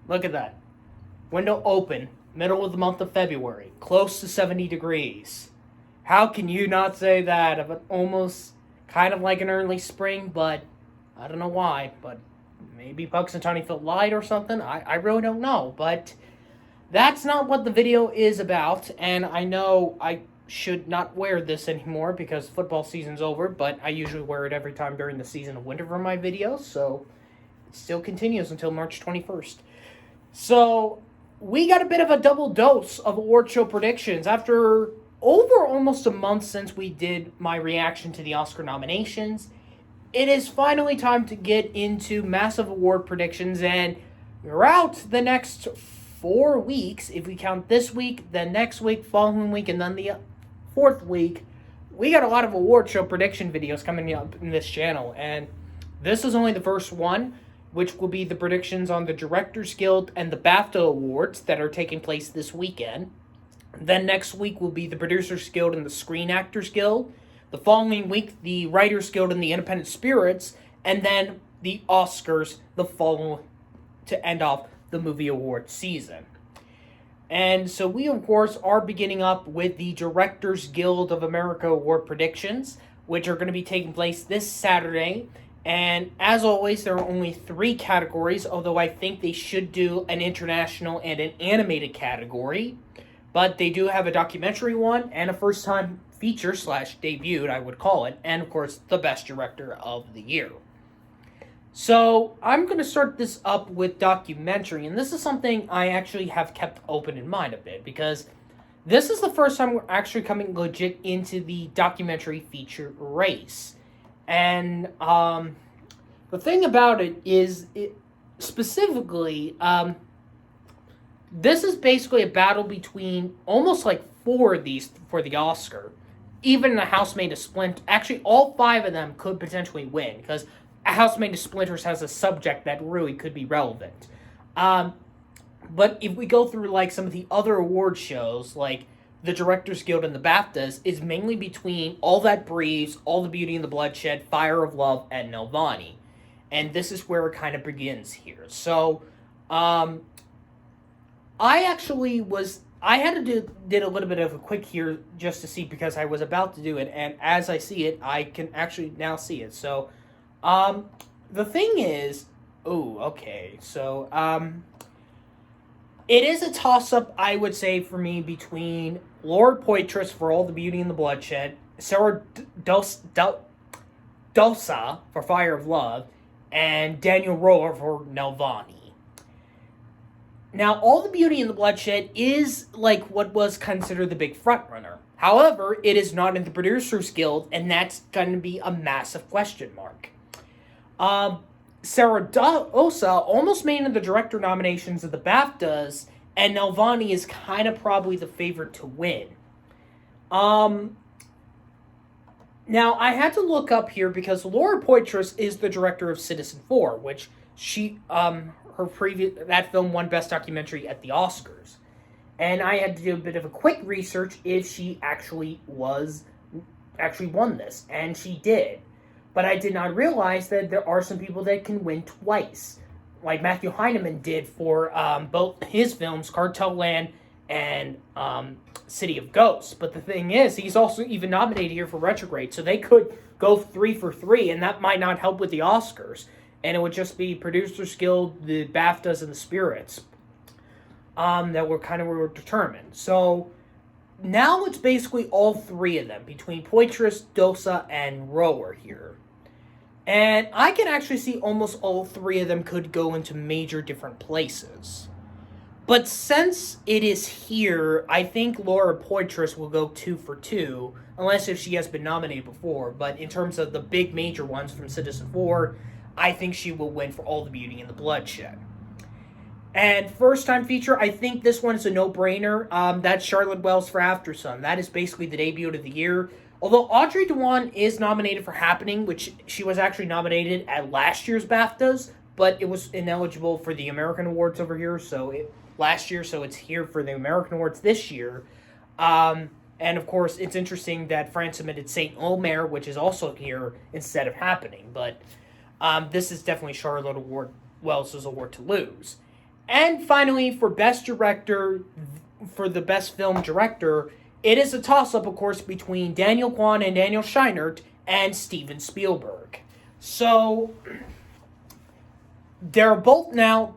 Look at that. Window open, middle of the month of February, close to 70 degrees. How can you not say that of an almost kind of like an early spring, but I don't know why, but maybe Punxsutawney Phil lied or something. I really don't know, but that's not what the video is about, and I know I should not wear this anymore because football season's over, but I usually wear it every time during the season of winter for my videos, so it still continues until March 21st. So, we got a bit of a double dose of award show predictions after over almost a month since we did my reaction to the Oscar nominations. It is finally time to get into massive award predictions, and throughout the next 4 weeks, if we count this week, then next week, following week, and then the fourth week, we got a lot of award show prediction videos coming up in this channel, and this is only the first one, which will be the predictions on the Directors Guild and the BAFTA Awards that are taking place this weekend. Then next week will be the Producers Guild and the Screen Actors Guild. The following week, the Writers Guild and the Independent Spirits, and then the Oscars the following to end off the movie award season. And so we, of course, are beginning up with the Directors Guild of America Award predictions, which are going to be taking place this Saturday. And as always, there are only 3 categories, although I think they should do an international and an animated category. But they do have a documentary one and a first-time feature / debuted, I would call it, and of course, the Best Director of the Year. So, I'm going to start this up with documentary, and this is something I actually have kept open in mind a bit, because this is the first time we're actually coming legit into the documentary feature race. And, the thing about it is, specifically, this is basically a battle between almost like 4 of these for the Oscar. Even a Housemaid of Splinters, actually all 5 of them could potentially win, because a Housemaid of Splinters has a subject that really could be relevant. But if we go through like some of the other award shows, like the Directors Guild and the BAFTAs, is mainly between All That Breathes, All the Beauty and the Bloodshed, Fire of Love, and Nelvani. And this is where it kind of begins here. So, I did a little bit of a quick here just to see, because I was about to do it, and as I see it, I can actually now see it. So, the thing is, it is a toss-up, I would say, for me, between Laura Poitras for All the Beauty and the Bloodshed, Sarah Dosa for Fire of Love, and Daniel Roller for Nelvani. Now, All the Beauty and the Bloodshed is like what was considered the big frontrunner. However, it is not in the Producers Guild, and that's going to be a massive question mark. Sarah Dosa almost made it in the director nominations of the BAFTAs, and Nelvani is kind of probably the favorite to win. Now, I had to look up here because Laura Poitras is the director of Citizen4, which that film won Best Documentary at the Oscars. And I had to do a bit of a quick research if she actually won this, and she did. But I did not realize that there are some people that can win twice, like Matthew Heineman did for both his films, Cartel Land and City of Ghosts. But the thing is, he's also even nominated here for Retrograde, so they could go 3 for 3, and that might not help with the Oscars. And it would just be Producers Guild, the BAFTAs, and the Spirits that were determined. So now it's basically all 3 of them, between Poitras, Dosa, and Rower here. And I can actually see almost all 3 of them could go into major different places. But since it is here, I think Laura Poitras will go 2 for 2, unless if she has been nominated before. But in terms of the big major ones from Citizen4, I think she will win for All the Beauty and the Bloodshed. And first time feature, I think this one is a no-brainer. That's Charlotte Wells for Aftersun. That is basically the debut of the year. Although Audrey Dewan is nominated for Happening, which she was actually nominated at last year's BAFTAs, but it was ineligible for the American Awards over here, last year, so it's here for the American Awards this year. And of course, it's interesting that France submitted Saint Omer, which is also here instead of Happening, but this is definitely Charlotte Wells' award to lose. And finally, for Best Director, for the Best Film Director, it is a toss-up, of course, between Daniel Kwan and Daniel Scheinert and Steven Spielberg. So, they're both now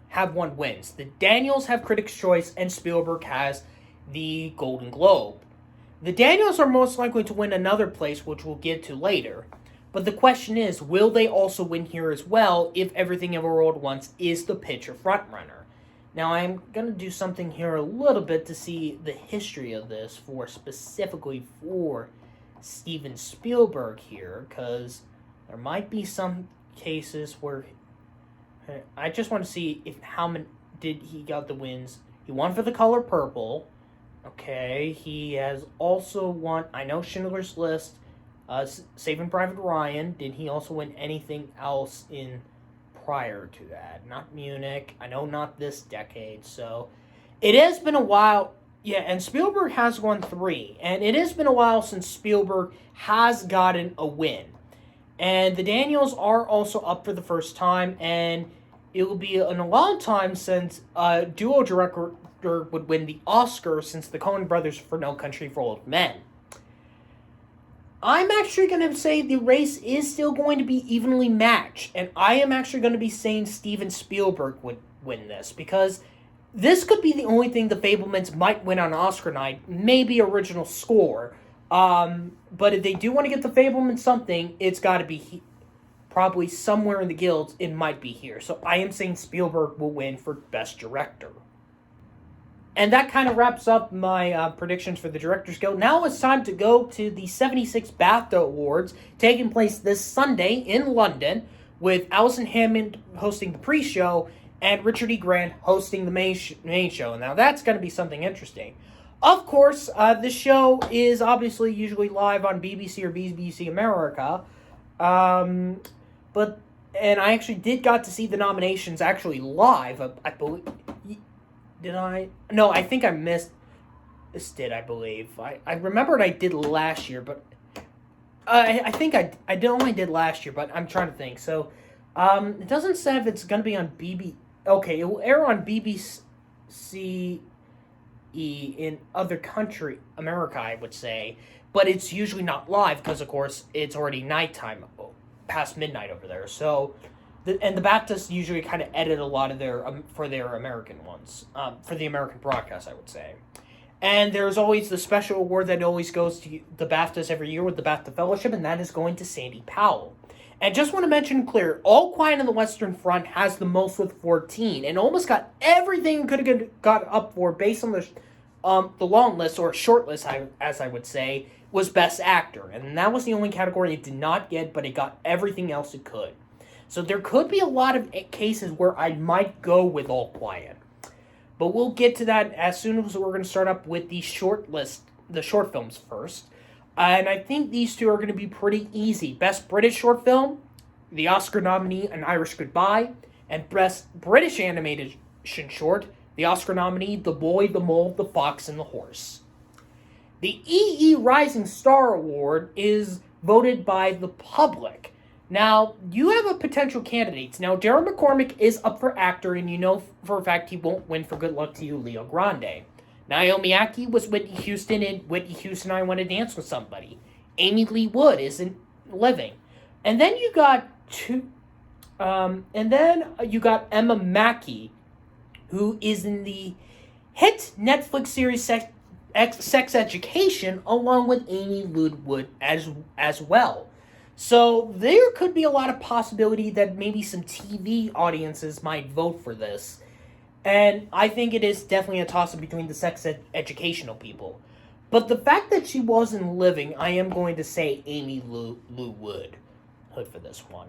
have won wins. The Daniels have Critics' Choice, and Spielberg has the Golden Globe. The Daniels are most likely to win another place, which we'll get to later. But the question is, will they also win here as well if Everything Everywhere All at Once is the picture frontrunner? Now, I'm going to do something here a little bit to see the history of this specifically for Steven Spielberg here, because there might be some cases where I just want to see how many did he got the wins. He won for The Color Purple. Okay, he has also won, I know, Schindler's List, Saving Private Ryan. Did he also win anything else in prior to that? Not Munich. I know not this decade. So it has been a while. Yeah, and Spielberg has won 3. And it has been a while since Spielberg has gotten a win. And the Daniels are also up for the first time. And it will be in a long time since a duo director would win the Oscar since the Coen brothers for No Country for Old Men. I'm actually going to say the race is still going to be evenly matched, and I am actually going to be saying Steven Spielberg would win this, because this could be the only thing the Fabelmans might win on Oscar night, maybe original score. But if they do want to get the Fabelmans something, it's got to be probably somewhere in the guilds, it might be here. So I am saying Spielberg will win for Best Director. And that kind of wraps up my predictions for the Directors Guild. Now it's time to go to the 76 BAFTA Awards, taking place this Sunday in London, with Alison Hammond hosting the pre-show and Richard E. Grant hosting the main show. Now that's going to be something interesting. Of course, this show is obviously usually live on BBC or BBC America, and I actually got to see the nominations actually live. I believe. Did I? No, I think I missed it, I believe. I remembered I did last year, but I think I only did last year, but I'm trying to think. So, it doesn't say if it's going to be on Okay, it will air on BBC in other country, America, I would say. But it's usually not live because, of course, it's already nighttime, past midnight over there. So... And the BAFTAs usually kind of edit a lot of for their American ones, for the American broadcast, I would say. And there's always the special award that always goes to the BAFTAs every year with the BAFTA Fellowship, and that is going to Sandy Powell. And just want to mention clear, All Quiet on the Western Front has the most with 14, and almost got everything it could have got up for based on the long list, or short list, as I would say, was Best Actor. And that was the only category it did not get, but it got everything else it could. So there could be a lot of cases where I might go with All Quiet. But we'll get to that as soon as we're going to start up with the short films first. And I think these two are going to be pretty easy. Best British Short Film, the Oscar nominee, An Irish Goodbye. And Best British Animation Short, the Oscar nominee, The Boy, the Mole, the Fox, and the Horse. The EE Rising Star Award is voted by the public. Now, you have a potential candidates. Now, Darren McCormick is up for actor, and you know for a fact he won't win for Good Luck to You, Leo Grande. Naomi Ackie was Whitney Houston in Whitney Houston, I Want to Dance with Somebody. Amy Lee Wood isn't living. And then you got Emma Mackey, who is in the hit Netflix series Sex Education, along with Amy Lee Wood as well. So there could be a lot of possibility that maybe some TV audiences might vote for this. And I think it is definitely a toss-up between the sex educational people. But the fact that she wasn't living, I am going to say Amy Lou Wood for this one.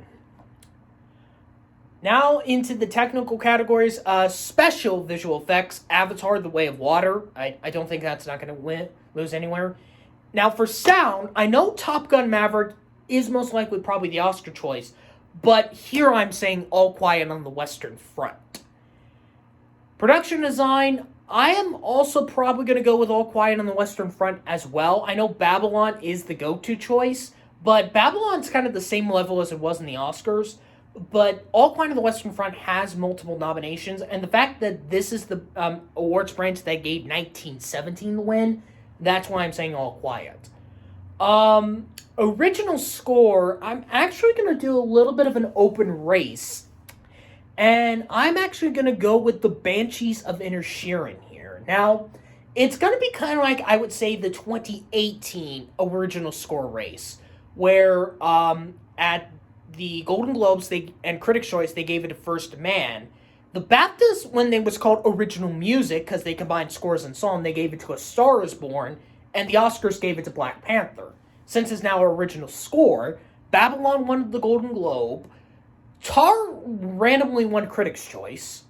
Now into the technical categories. Special visual effects, Avatar, The Way of Water. I don't think that's not going to lose anywhere. Now for sound, I know Top Gun Maverick is most likely probably the Oscar choice, but here I'm saying All Quiet on the Western Front. Production design, I am also probably going to go with All Quiet on the Western Front as well. I know Babylon is the go-to choice, but Babylon's kind of the same level as it was in the Oscars, But All Quiet on the Western Front has multiple nominations, and the fact that this is the awards branch that gave 1917 the win, that's why I'm saying All Quiet. Original score, I'm actually going to do a little bit of an open race, and I'm actually going to go with the Banshees of Inisherin here. Now, it's going to be kind of like, I would say, the 2018 original score race, where at the Golden Globes and Critics' Choice, they gave it to First Man. The BAFTAs, when it was called Original Music, because they combined scores and song, they gave it to A Star Is Born, and the Oscars gave it to Black Panther. Since it's now original score, Babylon won the Golden Globe, Tar randomly won Critics' Choice.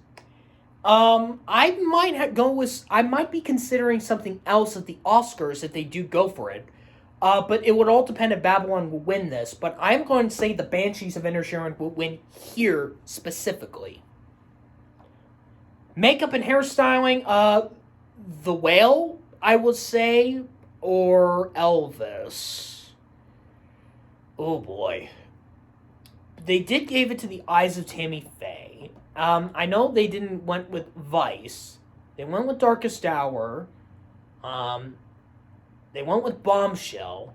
I might be considering something else at the Oscars if they do go for it. But it would all depend if Babylon will win this. But I'm going to say the Banshees of Inisherin will win here specifically. Makeup and hairstyling, The Whale, I would say, or Elvis. Oh boy. They did give it to The Eyes of Tammy Faye. I know they didn't went with Vice. They went with Darkest Hour. They went with Bombshell.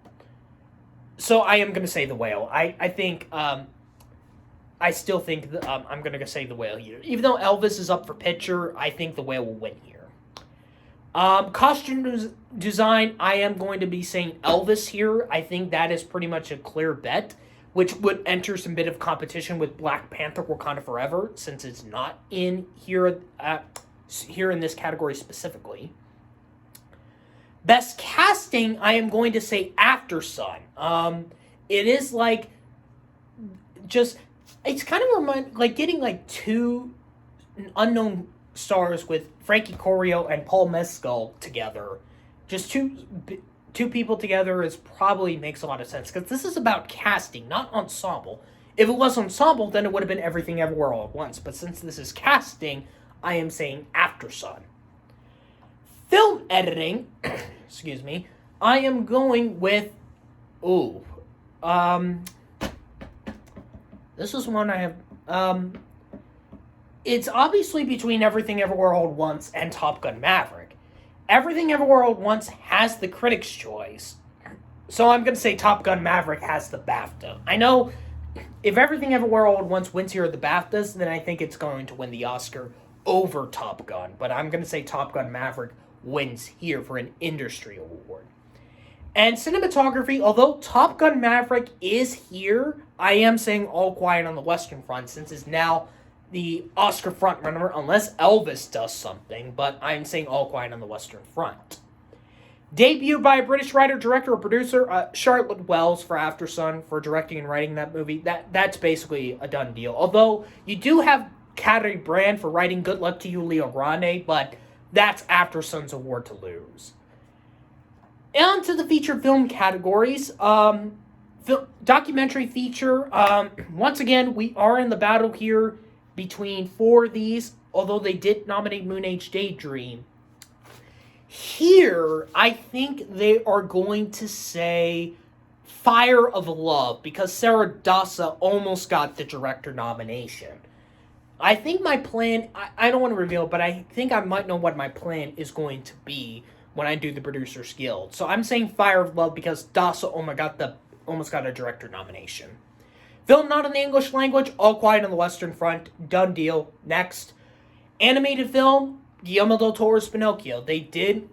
So I am going to say The Whale. I think, I still think I'm going to say The Whale here. Even though Elvis is up for picture, I think The Whale will win here. Costume design, I am going to be saying Elvis here. I think that is pretty much a clear bet, which would enter some bit of competition with Black Panther Wakanda Forever, since it's not in here, here in this category specifically. Best casting, I am going to say After Sun. It is like, just, it's kind of like getting like two unknown stars with Frankie Corio and Paul Mescal together. Just two people together probably makes a lot of sense, because this is about casting, not ensemble. If it was ensemble, then it would have been Everything Everywhere All at Once. But since this is casting, I am saying After Sun. Film editing, excuse me, I am going with, this is one I have, it's obviously between Everything Everywhere All at Once and Top Gun Maverick. Everything Everywhere All at Once has the Critics' Choice, so I'm going to say Top Gun Maverick has the BAFTA. I know if Everything Everywhere All at Once wins here at the BAFTAs, then I think it's going to win the Oscar over Top Gun, but I'm going to say Top Gun Maverick wins here for an industry award. And cinematography, although Top Gun Maverick is here, I am saying All Quiet on the Western Front, since it's now the Oscar frontrunner, unless Elvis does something, but I'm saying All Quiet on the Western Front. Debuted by a British writer, director, or producer, Charlotte Wells for After Sun for directing and writing that movie. That's basically a done deal. Although, you do have Carrie Brand for writing Good Luck to You, Leo Grande, but that's After Sun's award to lose. On to the feature film categories. Documentary feature. Once again, we are in the battle here between four of these, although they did nominate Moon Age Daydream. Here, I think they are going to say Fire of Love, because Sarah Dassa almost got the director nomination. I think my plan, I don't want to reveal it, but I think I might know what my plan is going to be when I do the Producers Guild. So I'm saying Fire of Love because Dassa almost got a director nomination. Film not in the English language, All Quiet on the Western Front, done deal. Next. Animated film, Guillermo del Toro's Pinocchio. They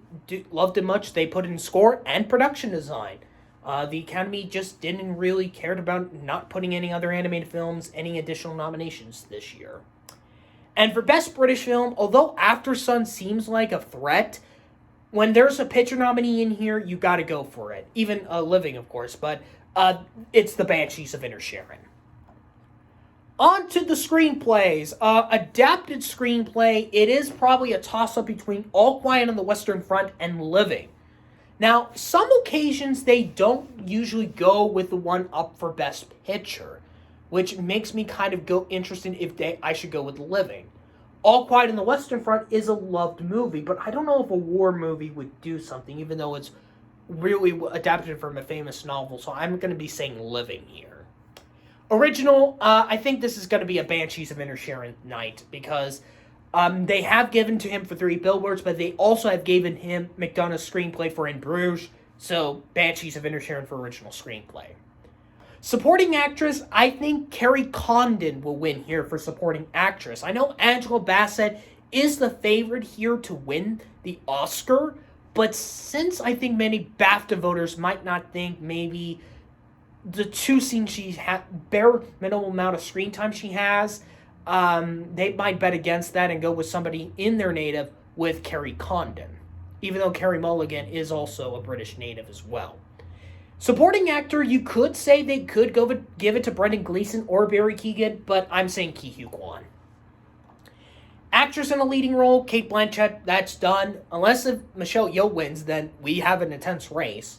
loved it much. They put in score and production design. The Academy just didn't really care about not putting any other animated films, any additional nominations this year. And for Best British Film, although After Sun seems like a threat, when there's a picture nominee in here, you gotta go for it. Even Living, of course, but it's the Banshees of Inisherin. On to the screenplays. Adapted screenplay, it is probably a toss-up between All Quiet on the Western Front and Living. Now, some occasions they don't usually go with the one up for Best Picture, which makes me kind of go interested if I should go with Living. All Quiet on the Western Front is a loved movie, but I don't know if a war movie would do something, even though it's really adapted from a famous novel, so I'm going to be saying Living here. Original, I think this is going to be a Banshees of Inisherin night because they have given to him for 3 billboards, but they also have given him McDonough's screenplay for In Bruges, so Banshees of Inisherin for original screenplay. Supporting actress, I think Carrie Condon will win here for supporting actress. I know Angela Bassett is the favorite here to win the Oscar, but since I think many BAFTA voters might not think maybe the 2 scenes she has, bare minimal amount of screen time she has, they might bet against that and go with somebody in their native with Carrie Condon, even though Carey Mulligan is also a British native as well. Supporting actor, you could say they could give it to Brendan Gleeson or Barry Keoghan, but I'm saying Ke Huy Quan. Actress in a leading role, Cate Blanchett, that's done. Unless if Michelle Yeoh wins, then we have an intense race.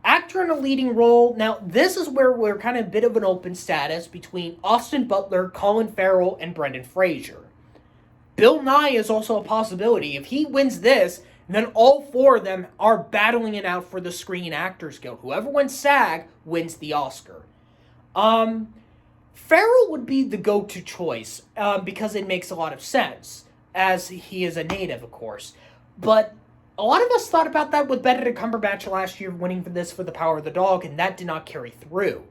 Actor in a leading role, now this is where we're kind of a bit of an open status between Austin Butler, Colin Farrell, and Brendan Fraser. Bill Nye is also a possibility. If he wins this, then all 4 of them are battling it out for the Screen Actors Guild. Whoever wins SAG wins the Oscar. Farrell would be the go-to choice because it makes a lot of sense, as he is a native, of course. But a lot of us thought about that with Benedict Cumberbatch last year winning for this for The Power of the Dog, and that did not carry through.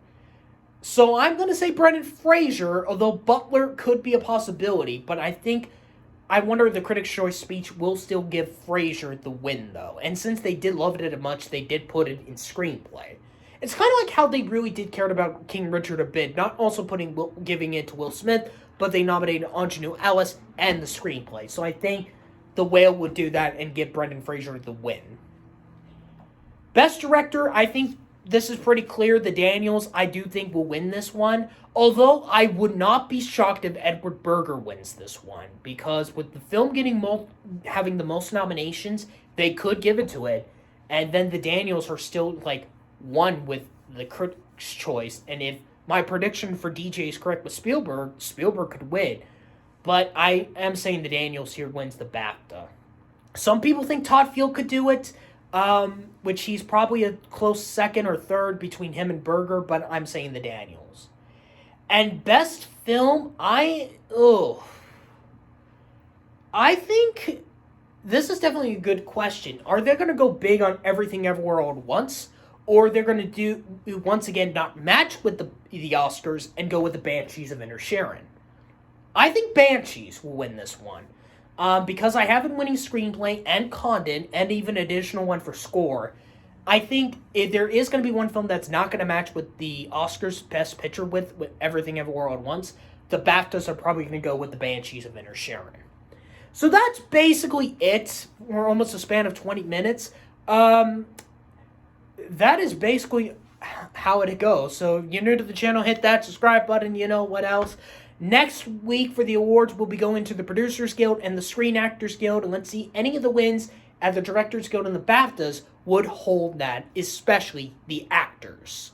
So I'm going to say Brendan Fraser, although Butler could be a possibility, but I wonder if the Critics' Choice speech will still give Fraser the win, though. And since they did love it as much, they did put it in screenplay. It's kind of like how they really did care about King Richard a bit, not also giving it to Will Smith, but they nominated Anjanou Ellis and the screenplay. So I think The Whale would do that and give Brendan Fraser the win. Best Director, I think this is pretty clear. The Daniels, I do think, will win this one. Although, I would not be shocked if Edward Berger wins this one. Because with the film having the most nominations, they could give it to it. And then the Daniels are still, one with the Critics' Choice. And if my prediction for DJ is correct with Spielberg could win. But I am saying the Daniels here wins the BAFTA. Some people think Todd Field could do it, which he's probably a close second or third between him and Berger, but I'm saying the Daniels. And best film, I think this is definitely a good question. Are they going to go big on Everything Everywhere All at Once? Or they're going to do, once again, not match with the Oscars and go with the Banshees of Inisherin? I think Banshees will win this one. Because I have been winning screenplay and Condon and even additional one for score. I think if there is going to be one film that's not going to match with the Oscars Best Picture with Everything Everywhere All at Once, the BAFTAs are probably going to go with the Banshees of Inisherin. So that's basically it. We're almost a span of 20 minutes. That is basically how it goes. So if you're new to the channel, hit that subscribe button. You know what else. Next week for the awards, we'll be going to the Producers Guild and the Screen Actors Guild, and let's see any of the wins at the Directors Guild and the BAFTAs would hold that, especially the actors.